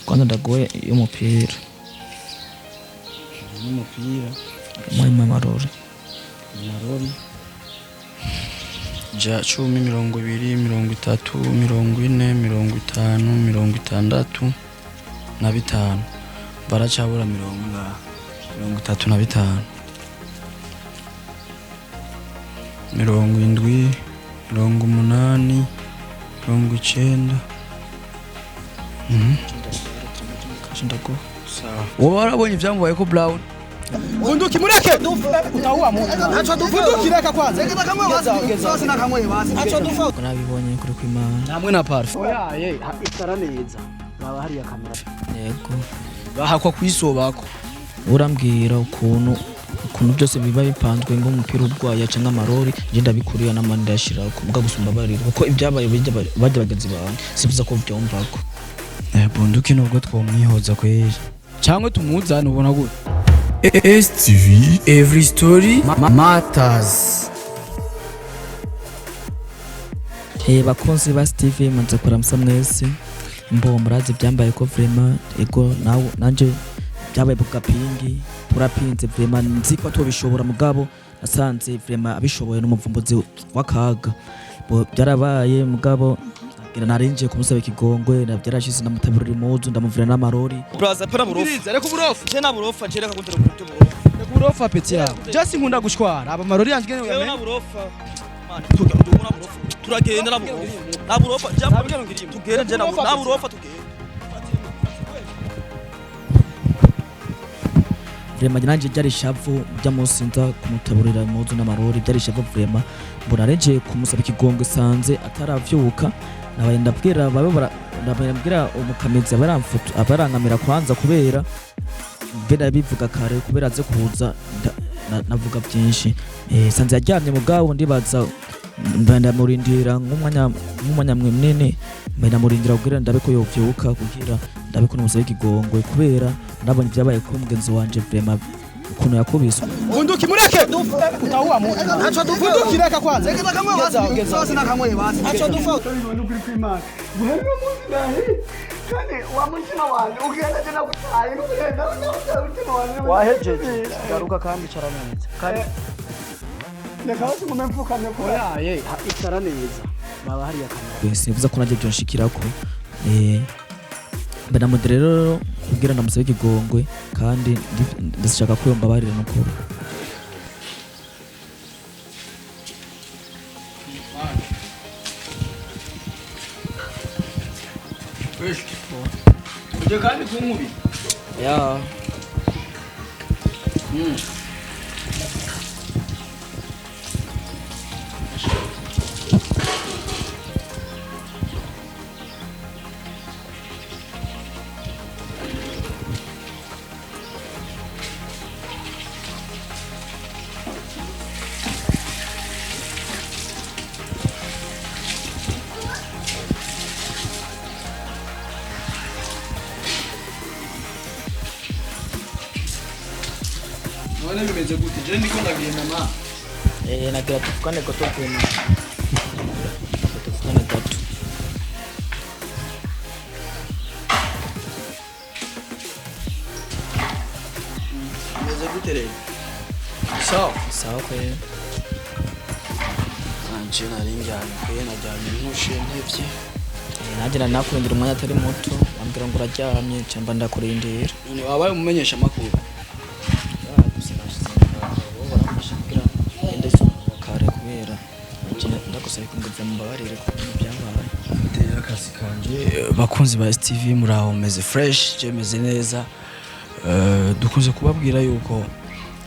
Kwanza ndagoye umupira. Umupira. Mwa marori. Marori. Ja 10, 20, 30, 40, 50, 60 na 5. Baracabura 35. 70, 80, 90. Ndako. Sawa. Wowe warabonye ivyambaye ko Brown? Bunduki mureke utahuwa mu. Acha Bunduki reka kwanza. Reka kamwe basi. Sasa na kamwe basi. Acha dufa. Kunabibonye kuri kwimana. Namwe na parfum. Oya itara neza. Baba hari ya kamera. Yego. Bahakwa kwisobako. Urambwira ukuntu byose biba bipanzwe ngo umupira urwaye cyangwa amarori je ndabikuriya namani ndashira ko mbwa gusumba barira kuko ibyabaye bajya bagenzi bawe sivuza ko vyumvako. Bunduki nubwo twomwihoza kweri. Cyangwa tumuzana ubona gute? STV every story matters. Bakunzi ba STV manze kuramsa mwese mbo murazi byambaye ko vraiment ego nawo nanje byabaye bugapingi turapinze vraiment nziko tubishobora mugabo nasanze vraiment abishoboye n'umuvumbuzi wakaga bo byarabaye mugabo ngira narinje kumusaba ikigongwe nabyarashize namutabura imuzu ndamuvira n'amarori Braza pera burofa Reka burofa. je na burofa je reka kundira kutubo reka burofa peti ya just nkunda gushwara aba marori yanjye ngene yewe na burofa mani tuga ndumuna burofa turagenda na burofa jambo tugere je na burofa tugere vraiment nanje byari shavu byamusinza kumutaburira imuzu n'amarori byari shavu vraiment mbona reje kumusaba ikigongwe sanze ataravyuka nabaye ndabwira ndabwira umukamizi abarangamira kwanza kubera mbera bivuga kare kubera aze kuza navuga byinshi sanze yajyamye mugabo ndibaza ndamurindira nk'umwanya munini mbena murindira kugira ndabe ko yovyuka kugira ndabe ko n'umusaba ikigongwe kubera ndabonye byabaye ko mugenzi wanje vraiment ukuntu yakubiswe. Bunduki mureke utahuwa mu. Acha dufa. Bunduki reka kwanza. Reka kamwe basi. Sasa na kamwe basi. Acha dufa. Bunduki kwimana. Buhari muzi nahi. Kane wa mutima wanje ugenda tena kutaye ugenda mutima wanje. Wahejeje. Garuka kandi caraneza. Kane. Reka basi mumemfukamye ko. Oya itara neza. Baba hari ya kamera. Sivuza ko naje byonshikirako. Mbena moderero kugira ndamusaba ikigongwe kandi ndashaka ko yombabarira n'ukuri. Uje kandi kunkubi. Ya. None bimeze gute? Je ndiko ndagenda ma. Nagira tufukane gato kwenu. Tufukane gato. Bimeze gute rero? Sawa kwe. Anje narinjyanye kwe najyanye nkushe ntevye. Nagira nakurindira umwanya atari muto ambwira ngo uraryamye cyamba ndakurindira. None wabaye umumenyesha makuru. Akazi kanje bakunzi ba STV muraho meze fresh je meze neza dukunze kubabwira yuko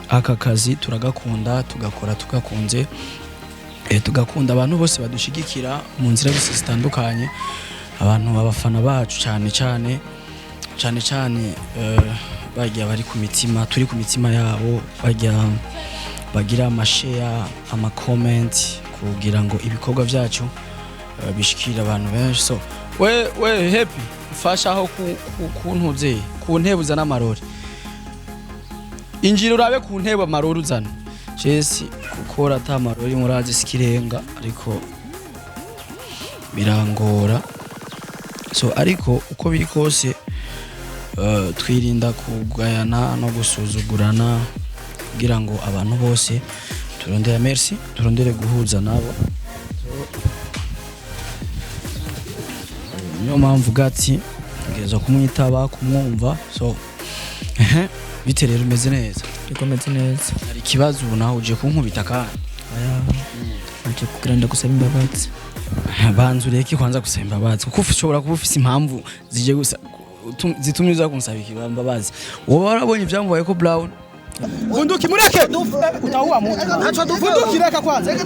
aka kazi turagakunda tugakora tugakunze tugakunda abantu bose badushigikira mu nzira zitandukanye abantu abafana bacu cyane bagiye bari ku mitima turi ku mitima yabo bagira amashare ama comment kugira ngo ibikorwa byacu bishikira abantu benshi so we happy fasha aho kuntuze ku ntebe uzana amarori injira urabe ku ntebe amarori uzana Jesse gukora ata marori murazi sikirenga ariko birangora so ariko uko biri kose twirinda kugayana no gusuzugurana kugira ngo abantu bose turondere merci turondere guhuza nabo niyo mpamvu gati ngeza kumwitaba kumwumva so bite rero umeze neza ikomeze neza hari ikibazo ubu nawe uje kunkubita kandi aya aje kugenda gusaba imbabazi banzu reki kwanza gusaba imbabazi kuko ushobora kuba ufise impamvu zije gusa zitumye uza kunsaba imbabazi wowe warabonye ivyambaye ko Brown Bunduki mureke utaua muntu ntacho dufa Bunduki reka kwanza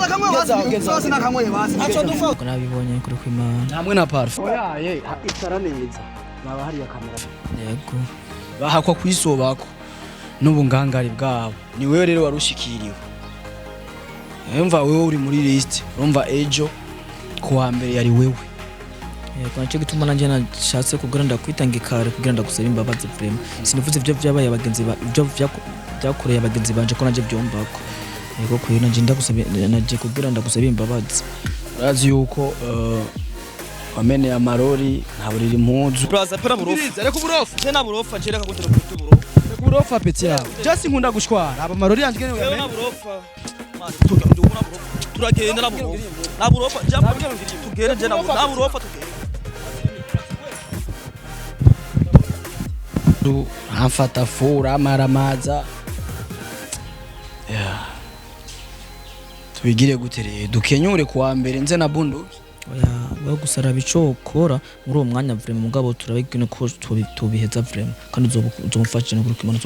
sasa na kamwe basi ntacho dufa ko nabibonye kuri kwimana hamwe na parfum oyaye itara neza baba hari ya kamera yego bahakwa kwisobako n'ubungangari bwabo ni wewe rero warushikiriwe yumva wewe uri muri list urumva ejo kuwa mbere yari wewe yego naco gituma nanje nashatse kugira ndakwitanga ikare kugira ndagusaba imbabazi vraiment sinivuze ivyo vyabaye abagenzi ba ivyo byakoreye abagenzi banje ko nanje byombako yego kuri nanje ndagusaba naje kugira ndagusaba imbabazi urazi yuko wameneye amarori ntaburira impuzu Braza pera burofa. reka uburofa Tena burofa je reka kutera kutu burofa. reka uburofa peti yawe just nkunda gushwara aba marori yanjye ngene Wewe na burofa. Mani tuga ndi ubona burofa. Turagenda na burofa. Na burofa jambo tugende je na burofa tugende. amfata fura amaramaza tubigire gutereye dukenyure kuwa mbere nze na Bunduki oya we gusara bicokora muri uwo mwanya vraiment mugabo turabigene ko tubiheza vraiment kandi uzomufashe no kurukimana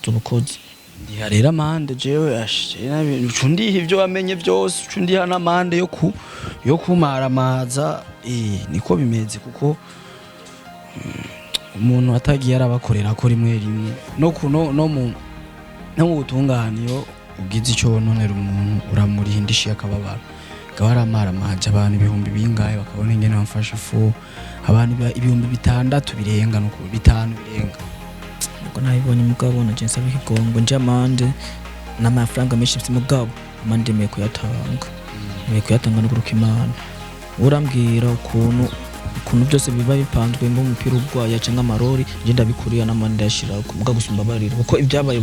uzobukoze ndiharera amande jewe ucundiha ivyo wamenye byose ucundiha n'amande yo kumaramaza niko bimeze kuko umuntu atagiye arabakorera ko rimwe no mu butunganiro ugize icyo wononera umuntu uramurihindisha akababara akaba aramaramaje abantu ibihumbi bingahe bakabona ingene bamfasha ifu abantu ibihumbi 6 birenga no 5 birenga uko nabibonye mugabo na je nsaba ikigongo nje amande n'amafaranga menshi mfite mugabo amande meye kuyatanga no kurukimana urambwira ukuntu byose biba bipanzwe mu mupira ubwaya canke amarori je ndabikuriya n'amande yashira muga gusumba barira kuko ibyabaye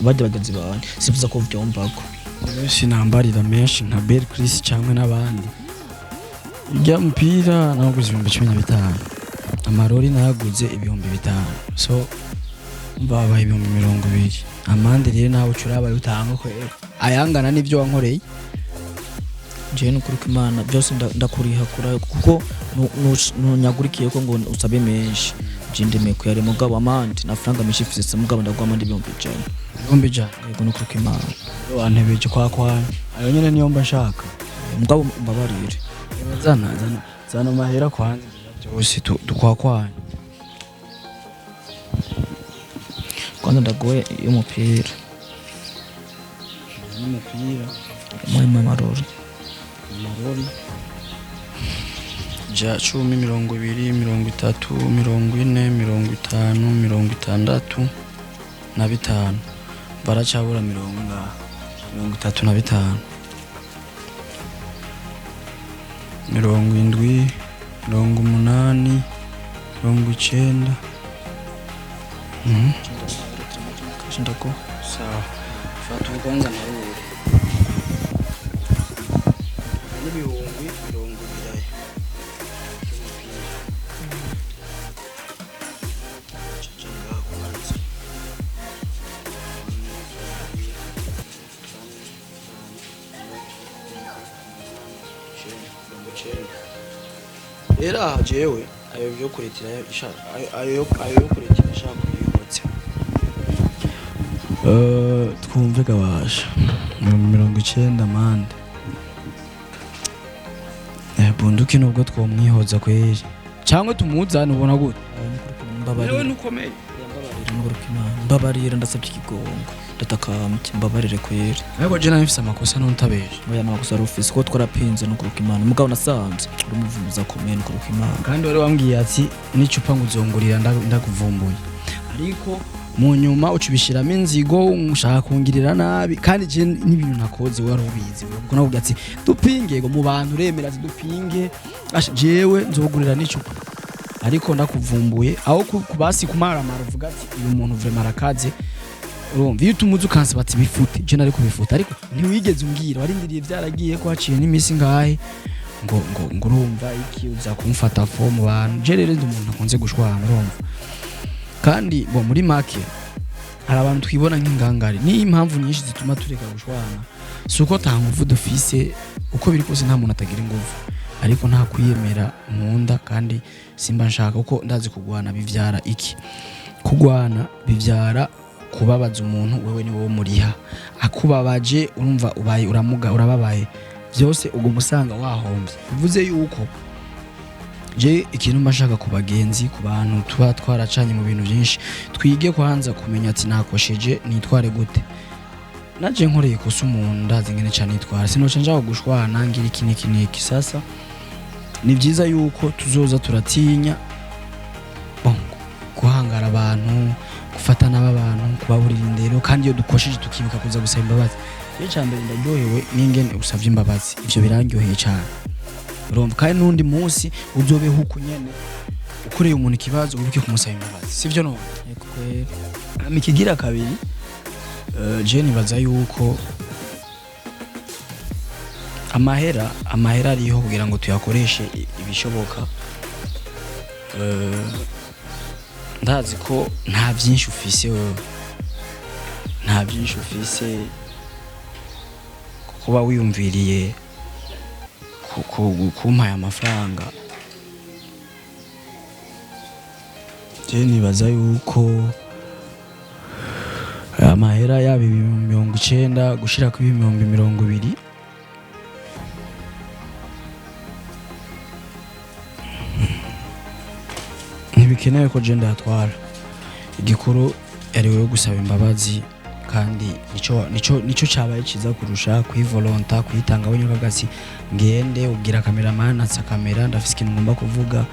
bajya bagenzi bawe sivuza ko vyombako sinambarira menshi nka Bel Chris cyangwa n'abandi ijya mupira naguze 15,000 amarori naguze 5,000 so babaye 20,000 amande rero nawe ucurabaye utanga ko ayangana n'ivyo wankoreye je no kurukimana byose ndakuriha kura kuko nunyagurikiye ko ngo usabe menshi je ndemeye ko yari mugabo amande na franga menshi fise mugabo ndagwa amande 5,000 yego no kurukimana wantebeje kwa ayo nyene niyo mba nshaka mugabo mbabarire zana mahera kwanza byose tukwakwanya kwanza ndagoye y'umupira mu marori ja 10 20 30 40 50 60 na 5 baracabura 35 70 80 90 ndako sawa fatu kwanza na wewe n'ibihumbi 20 era jewe ayo byo kuretira ayo kuretira shaka yibotse twumve gabasha 90 amande Bunduki nubwo twomwihoza kweri cyangwa tumuzana ubona gute mbabarira nukomeye mbabarira ndasabye ikigongo ndatakamye mbabarire kweri ariko je nafise amakosa nontabeje oya n'amakosa arufise ko twarapinze no kurukimana mugabo nasanze urumuvuza komeye no kurukimana kandi wari wambwiye ati n'icupa nguzongurira ndakuvumbuye ariko mu nyuma ucubishiramo inzigo umushaka kungirira nabi kandi je n'ibintu nakoze wari ubizi kuko navuga ati dupinge ngo mu bantu remera ati dupinge jewe nzogurira n'icupa ariko ndakuvumbuye aho kubasi kumaramara uvuga ati uyu muntu vraiment arakaze urumva iyo tumuze ukansaba ati bifute je nari kubifuta ariko ntiwigeze umbwira warindiriye byaragiye ko haciye n'imisi ngahe ngo urumva iki uza kumfata fo mu bantu je rero ndi umuntu akunze gushwana urumva kandi bo muri make hari abantu twibona nk'ingangari ni impamvu nyinshi zituma tureka gushwana suko tanguvu dufise uko biri kose nta muntu atagira inguvu ariko nta kwiyemera munda kandi simba nshaka uko ndazi kugwana bivyara iki kugwana bivyara kubabaza umuntu wewe ni wowe muriha akubabaje urumva ubaye uramuga urababaye byose ubwo musanga wahombye bivuze yuko je ikintu mbashaka ku bagenzi ku bantu tuba twaracanye mu bintu byinshi twige kwanza kumenya ati nakosheje nitware gute naje nkoreye kosa umuntu ndazi ngene cyane nitwara sinoca njaho gushwana ngira iki sasa ni byiza yuko tuzoza turatinya guhangara abantu gufata n'abantu kubaburira indero kandi iyo dukosheje tukibuka kuza gusaba imbabazi cyo cyambere ndaryohewe n'ingene usavye imbabazi ivyo birangyoheye cyane urumva kandi nundi munsi uzobe huko nyene ukoreye umuntu ikibazo ubuke kumusaba imbabazi sivyo no mikigira kabiri je nibaza yuko amahera ariho kugira ngo tuyakoreshe ibishoboka ndazi ko nta byinshi ufise wewe nta byinshi ufise kuba wiyumviriye kumpaye amafaranga je nibaza yuko amahera yaba 90 gushira ku 20 ntibikenewe ko je ndatwara igikuru yari wewe gusaba imbabazi kandi nico cabaye ciza kurusha kwivolonta kwitanga wenyuka gasi ngende ubwira cameraman atsa kamera ndafise ikintu ngomba kuvuga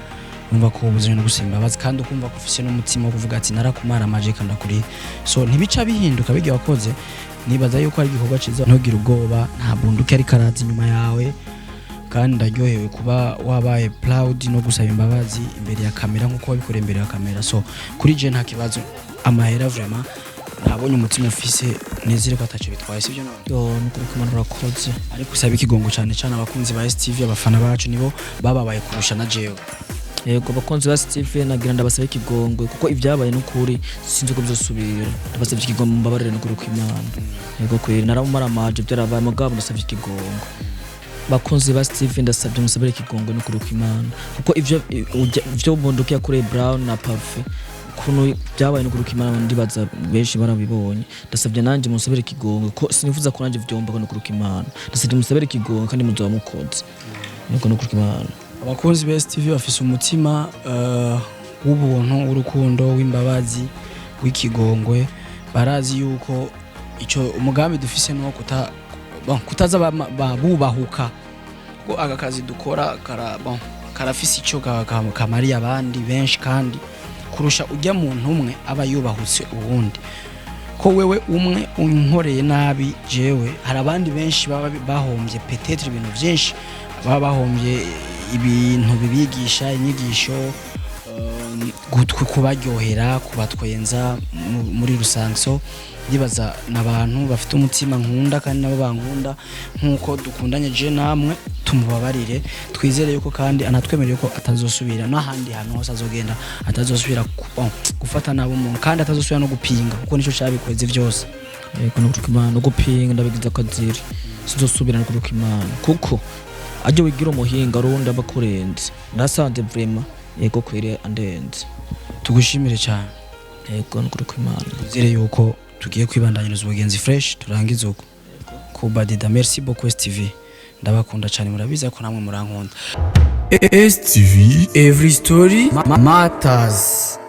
numva ko ubuzima no gusaba imbabazi kandi ukumva ko ufise n'umutima wo kuvuga ati narakumara amaje kandi kuri so ntibica bihinduka bigiye wakoze nibaza yuko ari igikorwa ciza ntugira ubwoba nta bunduki ari karazi inyuma yawe kandi ndaryohewe kuba wabaye proud no gusaba imbabazi imbere ya kamera nkuko wabikora imbere ya kamera so kuri je nta kibazo amahera vraiment nabonye umutima ufise nezire ko ataco bitwaye sivyo no nukuri kumanura koze ariko usaba ikigongo cyane cyane abakunzi ba STV abafana bacu nibo bababaye kurusha na jewe yego abakunzi ba STV nagira ndabasaba ikigongo kuko ibyabaye n'ukuri sinzi ko bizosubira ndabasaba ikigongo mbabarire n'ukuri kw'Imana yego kweri naramumara amaje byarabaye mugabo ndasaba ikigongo bakunzi ba STV ndasabye musabire ikigongo n'ukuri kw'Imana kuko ivyo Bunduki yakure Brown na Parfait kuno byabaye n'ukuri kw'Imana ndibaza benshi barabibonye ndasabye nanje musabire ikigongo ko sinifuza ko nanje vyomba ko n'ukuri kw'Imana ndasabye musabire ikigongo kandi muzoba mukoze yego n'ukuri kw'Imana abakunzi ba STV bafise umutima w'ubuntu w'urukundo w'imbabazi w'ikigongwe barazi yuko ico umugambi dufise no kutaza babubahuka ko agakazi dukora karafise ico kamariye abandi benshi kandi kurusha ujya muntu umwe aba yubahutse uwundi ko wewe umwe unkoreye nabi jewe hari abandi benshi baba bahombye peut-être ibintu byinshi baba bahombye ibintu bibigisha inyigisho kubaryohera kubatwenza muri rusanso ndibaza nabantu bafite umutima nkunda kandi nabo bankunda nkuko dukundanye je namwe tumubabarire twizere yuko kandi anatwemereye ko atazosubira n'ahandi hantu hose azogenda atazosubira gufata nabo umuntu kandi atazosubira no gupinga kuko nico cabikweze byose yego no Imana no gupinga ndabigiza kaziri sizosubira no Imana kuko aje wigira umuhinga rundi abakurenze nasanze vraiment yego kwere andenze tugushimire cyane yego no Imana twizere yuko tugiye kwibandanyiriza ubugenzi fresh turangiza uko ku badida merci beaucoup STV ndabakunda cyane murabiza ko namwe murankunda STV every story matters.